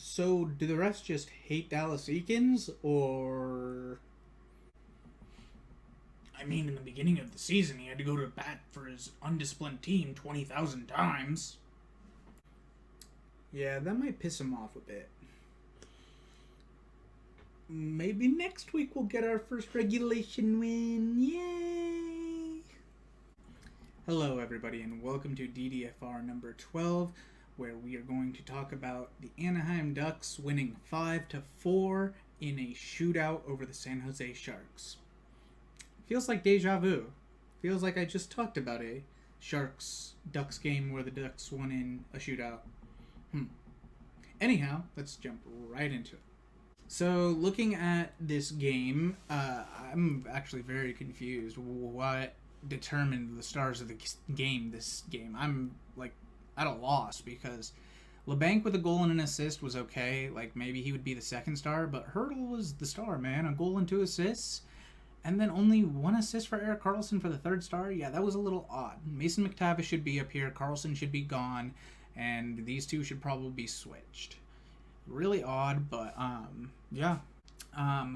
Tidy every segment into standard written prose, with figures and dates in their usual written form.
So, do the refs just hate Dallas Eakins, or I mean, in the beginning of the season, he had to go to bat for his undisciplined team 20,000 times. Yeah, that might piss him off a bit. Maybe next week we'll get our first regulation win. Yay! Hello, everybody, and welcome to DDFR number 12, where we are going to talk about the Anaheim Ducks winning 5-4 in a shootout over the San Jose Sharks. Feels like deja vu. Feels like I just talked about a Sharks-Ducks game where the Ducks won in a shootout. Anyhow, let's jump right into it. So, looking at this game, I'm actually very confused. What determined the stars of the game this game? I'm, at a loss because LeBanc with a goal and an assist was okay. Maybe he would be the second star, but Hurdle was the star, man. A goal and 2 assists. And then only 1 assist for Erik Karlsson for the third star? Yeah, that was a little odd. Mason McTavish should be up here, Karlsson should be gone, and these two should probably be switched. Really odd, but yeah.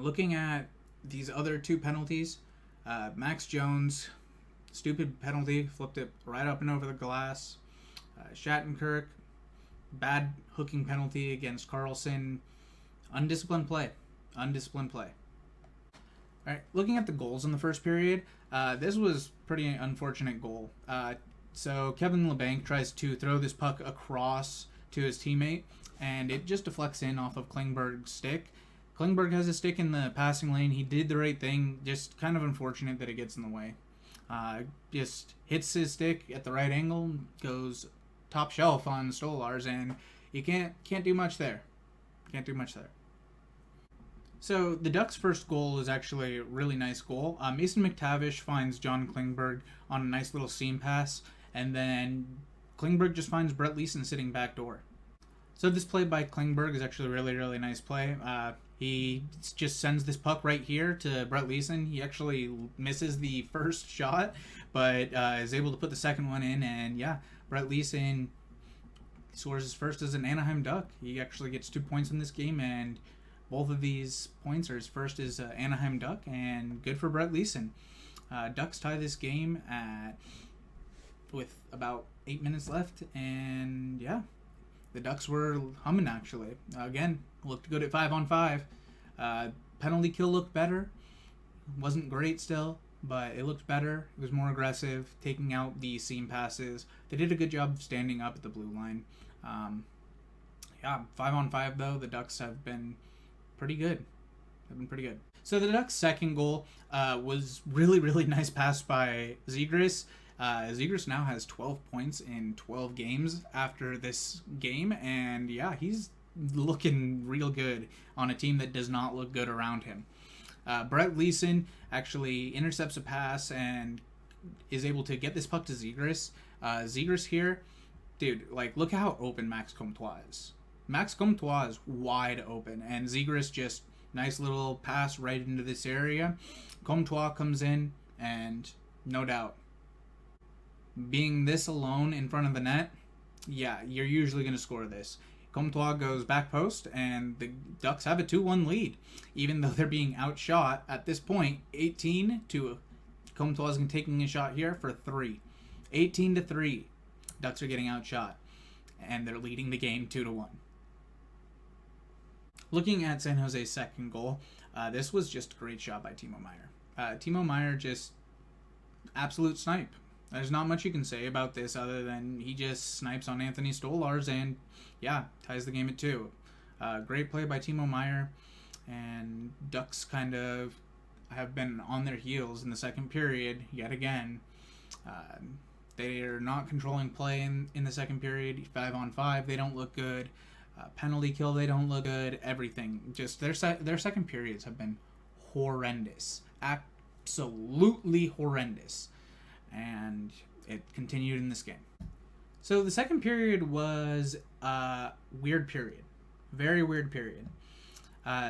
Looking at these other 2 penalties, Max Jones, stupid penalty, flipped it right up and over the glass. Shattenkirk, bad hooking penalty against Karlsson. Undisciplined play. All right, looking at the goals in the first period, this was pretty unfortunate goal. So Kevin LeBanc tries to throw this puck across to his teammate, and it just deflects in off of Klingberg's stick. Klingberg has a stick in the passing lane. He did the right thing. Just kind of unfortunate that it gets in the way. Just hits his stick at the right angle, goes top shelf on Stolarz, and you can't do much there. So the Ducks' first goal is actually a really nice goal. Mason McTavish finds John Klingberg on a nice little seam pass, and then Klingberg just finds Brett Leeson sitting backdoor. So this play by Klingberg is actually a really, really nice play. He just sends this puck right here to Brett Leeson. He actually misses the first shot, but is able to put the second one in, and yeah, Brett Leeson scores his first as an Anaheim Duck. He actually gets 2 points in this game, and both of these points are his first as Anaheim Duck, and good for Brett Leeson. Ducks tie this game with about 8 minutes left, and yeah, the Ducks were humming actually. Again, looked good at 5-on-5. Penalty kill looked better. Wasn't great still, but it looked better. It was more aggressive, taking out the seam passes. They did a good job of standing up at the blue line. 5-on-5 though, the Ducks have been pretty good. So the Ducks' second goal was really, really nice pass by Zegras. Zegras now has 12 points in 12 games after this game, and yeah, he's looking real good on a team that does not look good around him. Brett Leeson actually intercepts a pass and is able to get this puck to Zegras. Zegras here, dude, look how open Max Comtois is. Max Comtois is wide open, and Zegras just nice little pass right into this area. Comtois comes in, and no doubt, being this alone in front of the net, yeah, you're usually going to score this. Comtois goes back post, and the Ducks have a 2-1 lead, even though they're being outshot at this point, 18-2. Comtois is taking a shot here for 3. 18-3. Ducks are getting outshot, and they're leading the game 2-1. Looking at San Jose's second goal, this was just a great shot by Timo Meier. Timo Meier just absolute snipe. There's not much you can say about this other than he just snipes on Anthony Stolarz and, yeah, ties the game at 2. Great play by Timo Meier, and Ducks kind of have been on their heels in the second period yet again. They are not controlling play in the second period. 5-on-5, they don't look good. Penalty kill, they don't look good. Everything. Just their second periods have been horrendous. Absolutely horrendous. And it continued in this game. So the second period was a weird period. Very weird period.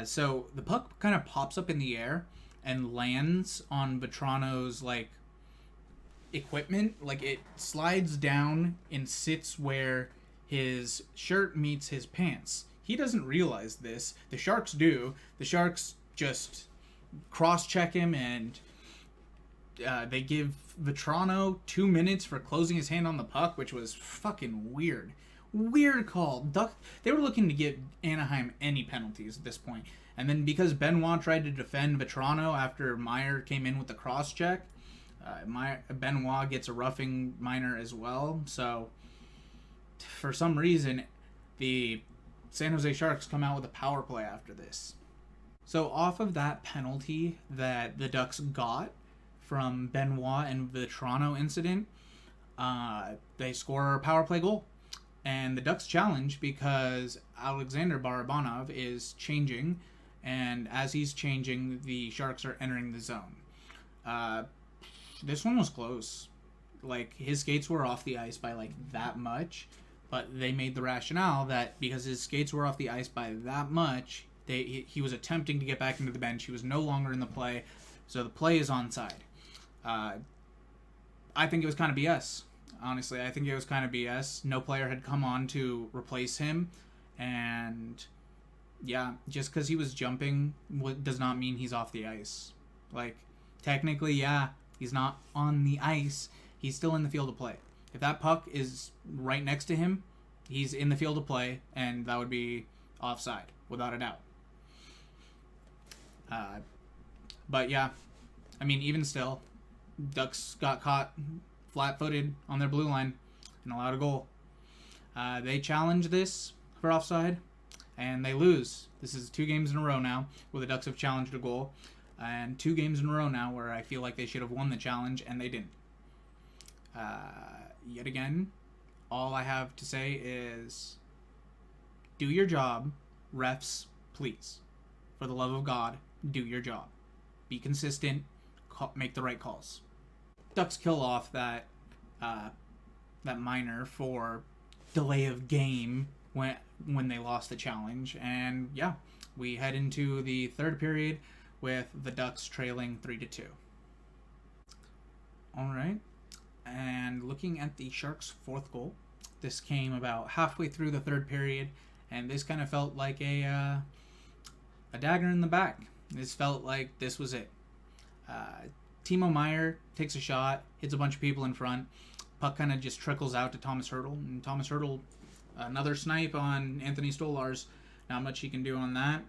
So the puck kind of pops up in the air and lands on Vetrano's equipment. It slides down and sits where his shirt meets his pants. He doesn't realize this. The Sharks do. The Sharks just cross-check him, and they give Vetrano 2 minutes for closing his hand on the puck, which was fucking weird. Weird call. They were looking to give Anaheim any penalties at this point. And then because Benoit tried to defend Vetrano after Meyer came in with the cross-check, Benoit gets a roughing minor as well. So, for some reason, the San Jose Sharks come out with a power play after this. So, off of that penalty that the Ducks got from Benoit and the Toronto incident, they score a power play goal. And the Ducks challenge because Alexander Barabanov is changing, and as he's changing, the Sharks are entering the zone. This one was close. Like, his skates were off the ice by, like, that much, but they made the rationale that because his skates were off the ice by that much, he was attempting to get back into the bench. He was no longer in the play, so the play is onside. I think it was kind of BS. Honestly, I think it was kind of BS. No player had come on to replace him, and yeah, just because he was jumping does not mean he's off the ice. Like, technically, yeah, he's not on the ice. He's still in the field of play. If that puck is right next to him, he's in the field of play, and that would be offside, without a doubt. But yeah, I mean, even still, Ducks got caught flat-footed on their blue line and allowed a goal. They challenge this for offside, and they lose. This is 2 games in a row now where the Ducks have challenged a goal, and 2 games in a row now where I feel like they should have won the challenge, and they didn't. Yet again, all I have to say is do your job, refs, please. For the love of God, do your job. Be consistent, make the right calls. Ducks kill off that minor for delay of game when they lost the challenge, and yeah, we head into the third period with the Ducks trailing 3-2. All right, and looking at the Sharks' 4th goal, this came about halfway through the third period, and this kind of felt like a dagger in the back. This felt like this was it. Timo Meyer takes a shot, hits a bunch of people in front. Puck kind of just trickles out to Thomas Hertl. And Thomas Hertl, another snipe on Anthony Stolarz. Not much he can do on that.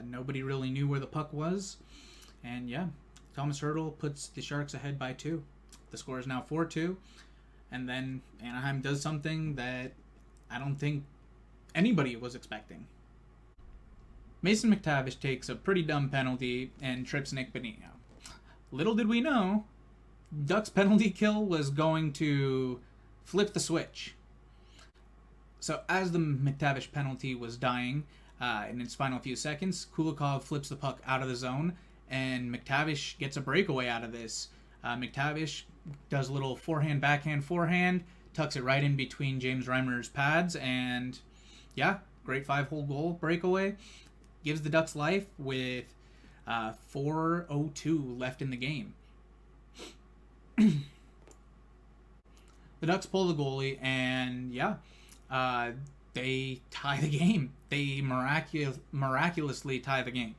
Nobody really knew where the puck was. And yeah, Thomas Hertl puts the Sharks ahead by 2. The score is now 4-2. And then Anaheim does something that I don't think anybody was expecting. Mason McTavish takes a pretty dumb penalty and trips Nick Bonino. Little did we know, Ducks' penalty kill was going to flip the switch. So as the McTavish penalty was dying in its final few seconds, Kulikov flips the puck out of the zone, and McTavish gets a breakaway out of this. McTavish does a little forehand, tucks it right in between James Reimer's pads, and yeah, great 5-hole goal breakaway. Gives the Ducks life with 4:02 left in the game. The Ducks pull the goalie, and yeah, they tie the game. They miraculously tie the game.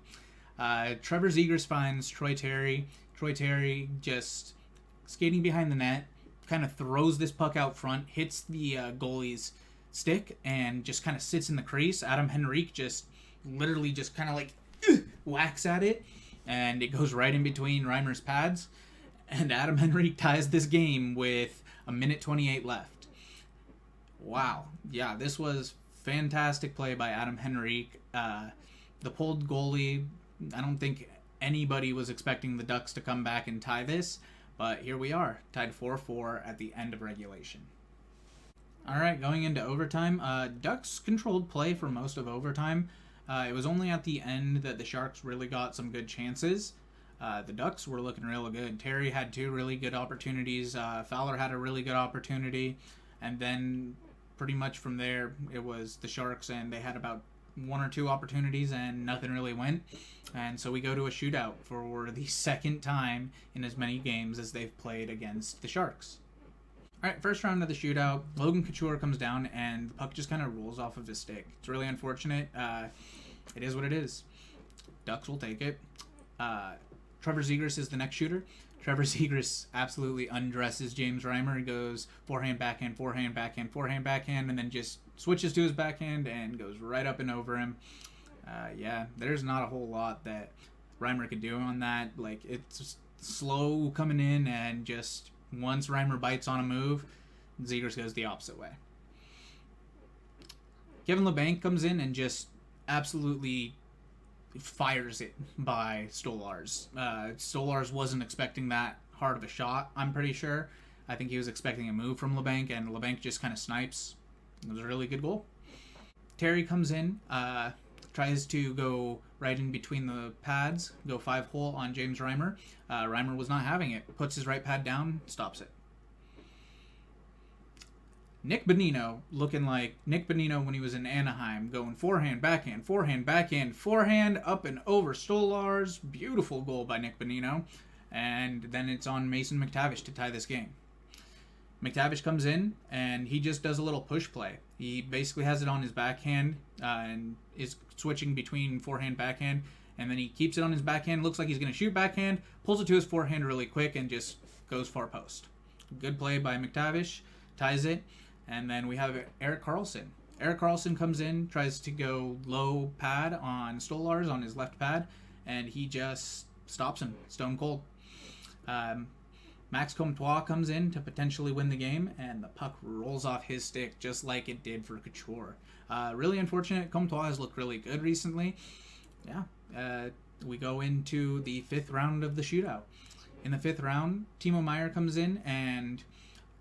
Trevor Zegras finds Troy Terry. Troy Terry just skating behind the net, kind of throws this puck out front, hits the goalie's stick, and just kind of sits in the crease. Adam Henrique just literally just kind of like whacks at it, and it goes right in between Reimer's pads, and Adam Henrique ties this game with 1:28 left. Wow. Yeah, this was fantastic play by Adam Henrique. The pulled goalie, I don't think anybody was expecting the Ducks to come back and tie this, but here we are, tied 4-4 at the end of regulation. All right, going into overtime, Ducks controlled play for most of overtime. It was only at the end that the Sharks really got some good chances. The Ducks were looking real good. Terry had 2 really good opportunities. Fowler had a really good opportunity. And then pretty much from there, it was the Sharks, and they had about 1 or 2 opportunities, and nothing really went. And so we go to a shootout for the second time in as many games as they've played against the Sharks. All right, first round of the shootout, Logan Couture comes down and the puck just kind of rolls off of his stick. It's really unfortunate. It is what it is. Ducks will take it. Trevor Zegras is the next shooter. Trevor Zegras absolutely undresses James Reimer. He goes forehand, backhand, forehand, backhand, forehand, backhand, and then just switches to his backhand and goes right up and over him. Yeah, there's not a whole lot that Reimer could do on that. Like, it's slow coming in, and just once Reimer bites on a move, Zegras goes the opposite way. Kevin LeBanc comes in and just absolutely fires it by Stolars. Stolars wasn't expecting that hard of a shot, I'm pretty sure. I think he was expecting a move from LeBanc, and LeBanc just kind of snipes. It was a really good goal. Terry comes in, tries to go right in between the pads, go 5-hole on James Reimer. Reimer was not having it. Puts his right pad down, stops it. Nick Bonino, looking like Nick Bonino when he was in Anaheim, going forehand, backhand, forehand, backhand, forehand, up and over Stolars. Beautiful goal by Nick Bonino. And then it's on Mason McTavish to tie this game. McTavish comes in, and he just does a little push play. He basically has it on his backhand and is switching between forehand, backhand, and then he keeps it on his backhand. Looks like he's going to shoot backhand, pulls it to his forehand really quick, and just goes far post. Good play by McTavish, ties it. And then we have Erik Karlsson. Erik Karlsson comes in, tries to go low pad on Stolars on his left pad, and he just stops him, stone cold. Max Comtois comes in to potentially win the game, and the puck rolls off his stick just like it did for Couture. Really unfortunate. Comtois has looked really good recently. Yeah, we go into the 5th round of the shootout. In the 5th round, Timo Meier comes in, and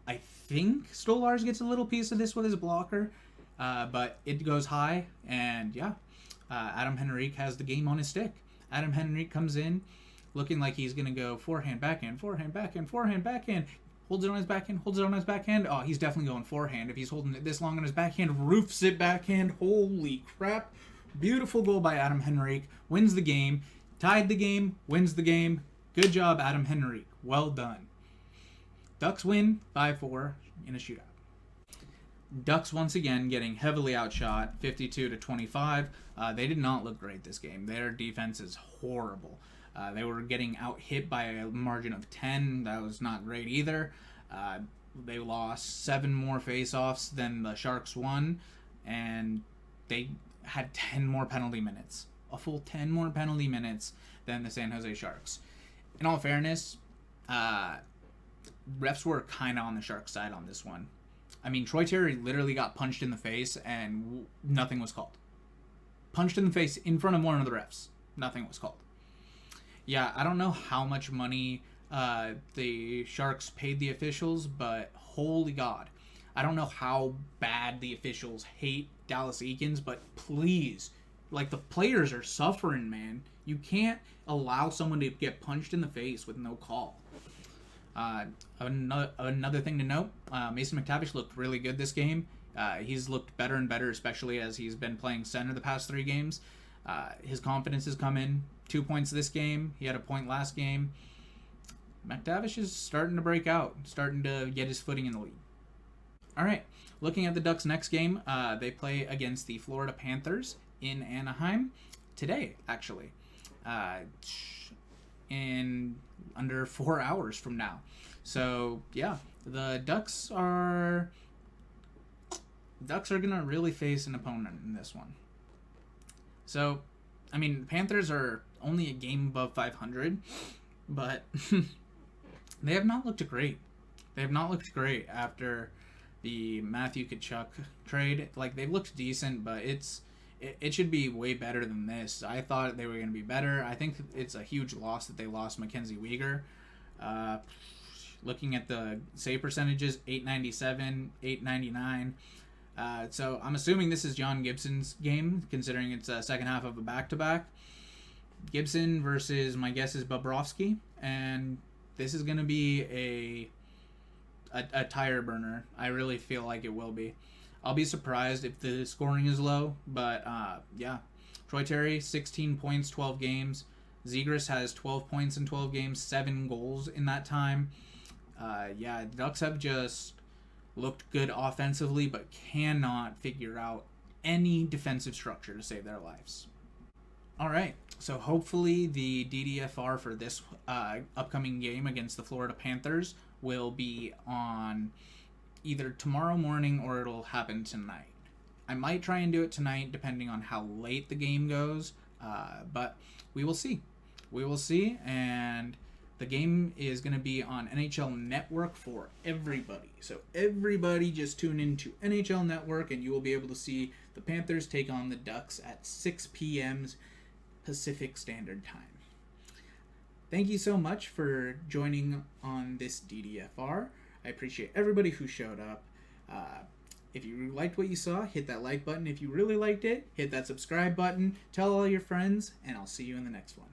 I think Stolars gets a little piece of this with his blocker, but it goes high, and yeah, Adam Henrique has the game on his stick. Adam Henrique comes in, looking like he's going to go forehand, backhand, forehand, backhand, forehand, backhand. Holds it on his backhand, holds it on his backhand. Oh, he's definitely going forehand. If he's holding it this long on his backhand, roofs it backhand. Holy crap. Beautiful goal by Adam Henrique. Wins the game. Tied the game. Wins the game. Good job, Adam Henrique. Well done. Ducks win 5-4 in a shootout. Ducks once again getting heavily outshot, 52-25. They did not look great this game. Their defense is horrible. They were getting out-hit by a margin of 10. That was not great either. They lost 7 more face-offs than the Sharks won, and they had 10 more penalty minutes. A full 10 more penalty minutes than the San Jose Sharks. In all fairness, refs were kind of on the Sharks' side on this one. I mean, Troy Terry literally got punched in the face, and nothing was called. Punched in the face in front of one of the refs. Nothing was called. Yeah, I don't know how much money the Sharks paid the officials, but holy God. I don't know how bad the officials hate Dallas Eakins, but please, like, the players are suffering, man. You can't allow someone to get punched in the face with no call. Another thing to note, Mason McTavish looked really good this game. He's looked better and better, especially as he's been playing center the past 3 games. His confidence has come in. 2 points this game. He had a point last game. McTavish is starting to break out, starting to get his footing in the league. All right, looking at the Ducks' next game, they play against the Florida Panthers in Anaheim today, actually, in under 4 hours from now. So yeah, the Ducks are gonna really face an opponent in this one. So, I mean, Panthers are only a game above 500, but they have not looked great. They have not looked great after the Matthew Tkachuk trade. Like, they've looked decent, but it should be way better than this. I thought they were going to be better. I think it's a huge loss that they lost Mackenzie Weegar. Looking at the save percentages, .897, .899. So I'm assuming this is John Gibson's game, considering it's a second half of a back-to-back. Gibson versus, my guess is, Bobrovsky, and this is going to be a tire burner. I really feel like it will be. I'll be surprised if the scoring is low, but yeah. Troy Terry, 16 points, 12 games. Zegras has 12 points in 12 games, 7 goals in that time. Yeah, the Ducks have just looked good offensively, but cannot figure out any defensive structure to save their lives. All right, so hopefully the DDFR for this upcoming game against the Florida Panthers will be on either tomorrow morning or it'll happen tonight. I might try and do it tonight depending on how late the game goes, but we will see. We will see, and the game is going to be on NHL Network for everybody. So everybody just tune into NHL Network, and you will be able to see the Panthers take on the Ducks at 6 p.m. Pacific Standard Time. Thank you so much for joining on this DDFR. I appreciate everybody who showed up. If you liked what you saw, hit that like button. If you really liked it, hit that subscribe button. Tell all your friends, and I'll see you in the next one.